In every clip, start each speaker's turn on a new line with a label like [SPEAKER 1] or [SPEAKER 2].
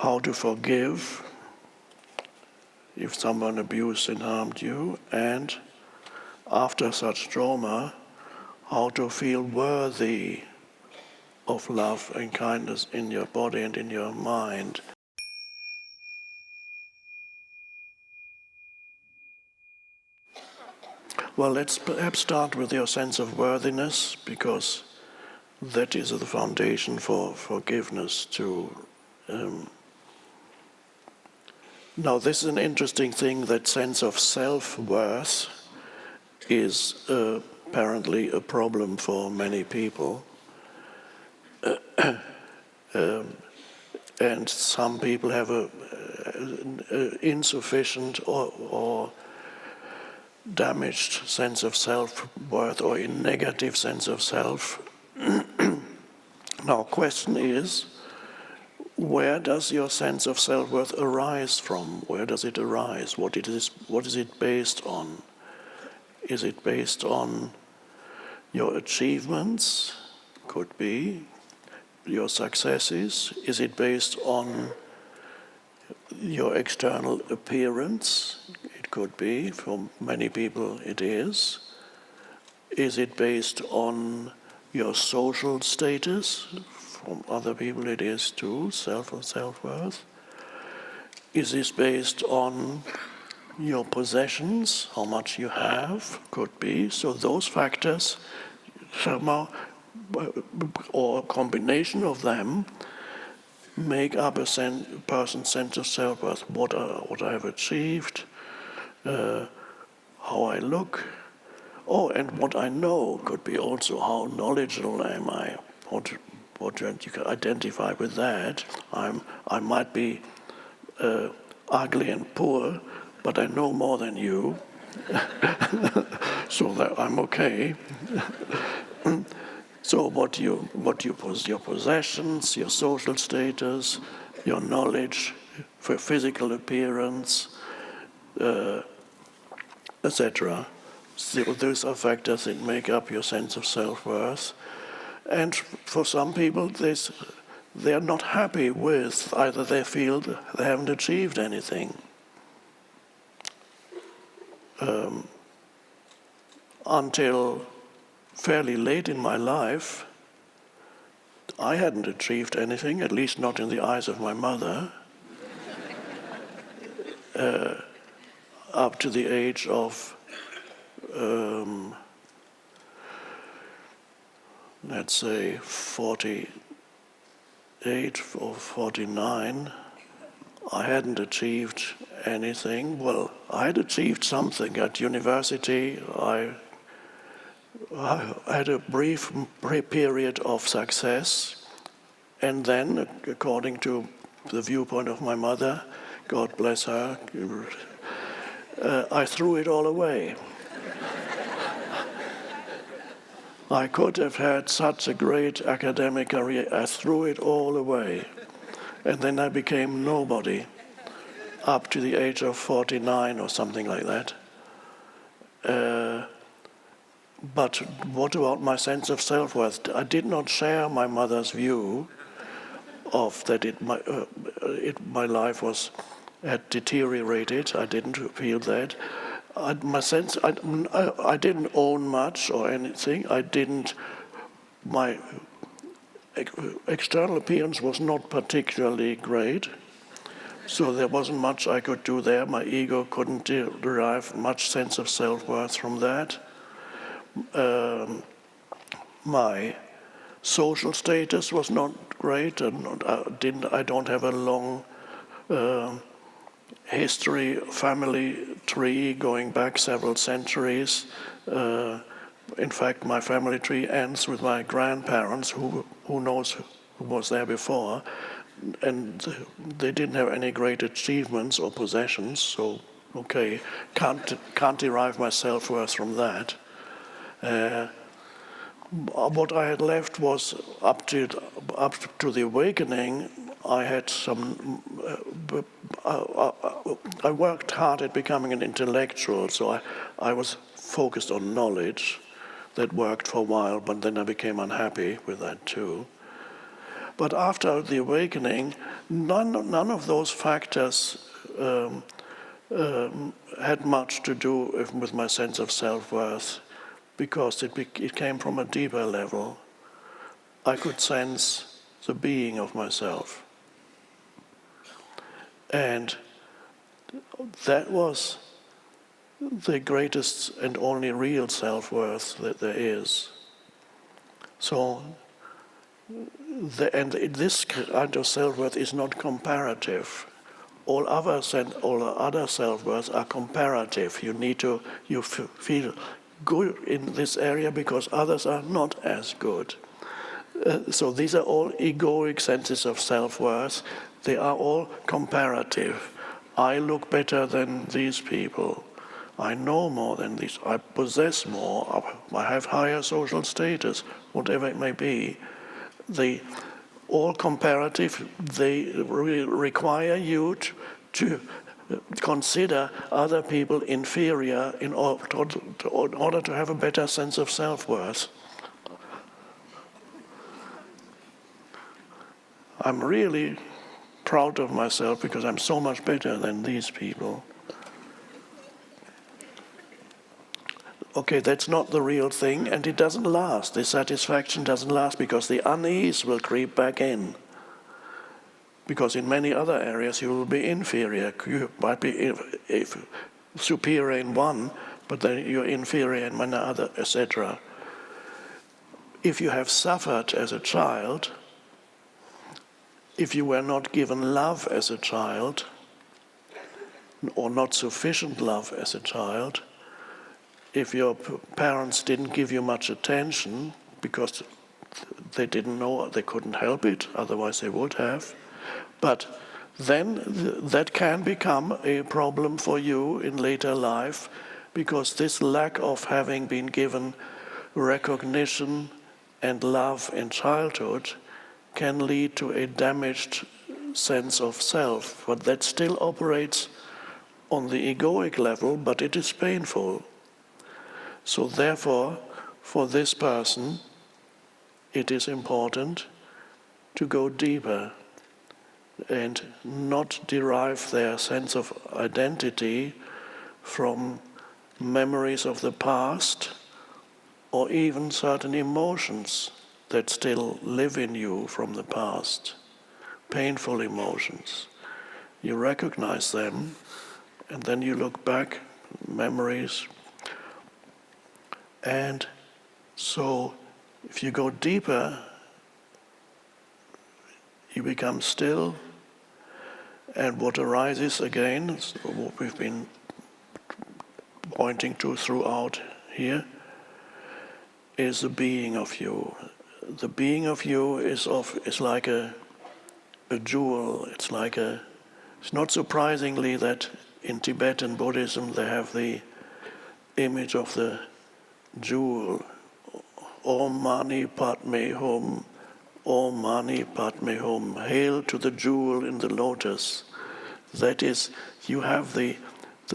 [SPEAKER 1] how to forgive if someone abused and harmed you, and after such trauma, how to feel worthy of love and kindness in your body and in your mind. Well, let's perhaps start with your sense of worthiness, because that is the foundation for forgiveness too. Now, this is an interesting thing, that sense of self-worth is apparently a problem for many people. And some people have a insufficient or damaged sense of self-worth, or a negative sense of self. Now, question is, where does your sense of self-worth arise from? Where does it arise? What is it based on? Is it based on your achievements? Could be. Your successes? Is it based on your external appearance? It could be. For many people it is. Is it based on your social status? From other people it is too, self-worth. Is this based on your possessions, how much you have? Could be. So those factors somehow, or a combination of them, make up a person's sense of self-worth. What I have achieved, how I look. Oh, and what I know could be also, how knowledgeable am I? What you can identify with that. I might be ugly and poor, but I know more than you, so that I'm okay. So your possessions, your social status, your knowledge, for physical appearance, etc. So those are factors that make up your sense of self-worth. And for some people, they are not happy with, either they feel they haven't achieved anything. Until fairly late in my life, I hadn't achieved anything, at least not in the eyes of my mother, up to the age of, let's say, 48 or 49, I hadn't achieved anything. Well, I had achieved something. At university, I had a brief period of success, and then, according to the viewpoint of my mother, God bless her, I threw it all away. I could have had such a great academic career. I threw it all away. And then I became nobody up to the age of 49 or something like that. But what about my sense of self-worth? I did not share my mother's view of that my life had deteriorated. I didn't feel that. I didn't own much or anything. My external appearance was not particularly great, so there wasn't much I could do there. My ego couldn't derive much sense of self-worth from that. My social status was not great, and I don't have a long history, family tree going back several centuries. In fact, my family tree ends with my grandparents, who knows who was there before, and they didn't have any great achievements or possessions, so okay, can't derive my self-worth from that. What I had left was, up to the awakening, I had some. I worked hard at becoming an intellectual, so I was focused on knowledge. That worked for a while, but then I became unhappy with that too. But after the awakening, none of those factors had much to do with my sense of self-worth, because it came from a deeper level. I could sense the being of myself. And that was the greatest and only real self-worth that there is. So, this kind of self-worth is not comparative. All other self-worth are comparative. You feel good in this area because others are not as good. So these are all egoic senses of self-worth. They are all comparative. I look better than these people. I know more than these. I possess more. I have higher social status, whatever it may be. They all comparative. They require you to consider other people inferior in order to have a better sense of self-worth. I'm really proud of myself because I'm so much better than these people. Okay, that's not the real thing, and it doesn't last. The satisfaction doesn't last because the unease will creep back in. Because in many other areas you will be inferior. You might be superior in one, but then you're inferior in another, etc. If you have suffered as a child, if you were not given love as a child, or not sufficient love as a child, if your parents didn't give you much attention because they didn't know, they couldn't help it, otherwise they would have, but then that can become a problem for you in later life, because this lack of having been given recognition and love in childhood can lead to a damaged sense of self, but that still operates on the egoic level, but it is painful. So therefore, for this person, it is important to go deeper and not derive their sense of identity from memories of the past or even certain emotions that still live in you from the past, painful emotions. You recognize them, and then you look back, memories. And so if you go deeper, you become still, and what arises again, what we've been pointing to throughout here, is the being of you. The being of you is like a jewel. It's not surprisingly that in Tibetan Buddhism they have the image of the jewel. Om Mani Padme Hum, Om Mani Padme Hum. Hail to the jewel in the lotus. That is, you have the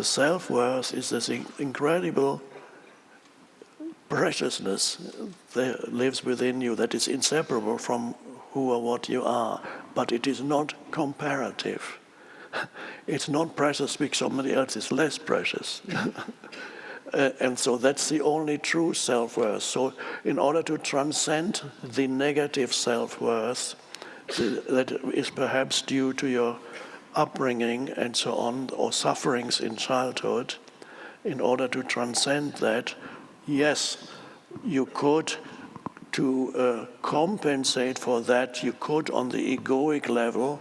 [SPEAKER 1] self-worth is this incredible preciousness that lives within you, that is inseparable from who or what you are, but it is not comparative. It's not precious because somebody else is less precious. And so that's the only true self-worth. So in order to transcend the negative self-worth that is perhaps due to your upbringing and so on, or sufferings in childhood, in order to transcend that, yes, you could, to compensate for that, you could on the egoic level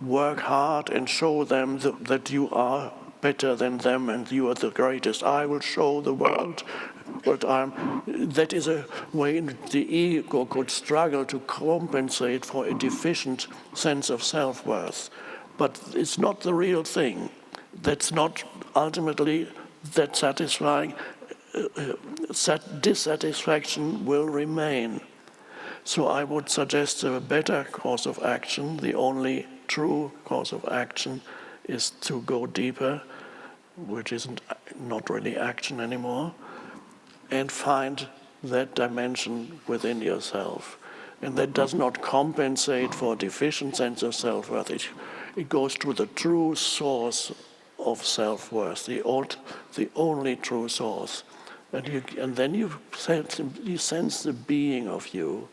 [SPEAKER 1] work hard and show them that you are better than them and you are the greatest. I will show the world what I'm. That is a way the ego could struggle to compensate for a deficient sense of self-worth. But it's not the real thing. That's not ultimately that satisfying. Dissatisfaction will remain. So I would suggest a better course of action. The only true course of action is to go deeper, which is not really action anymore, and find that dimension within yourself. And that does not compensate for a deficient sense of self-worth. It goes to the true source of self-worth, the only true source. And then you sense the being of you.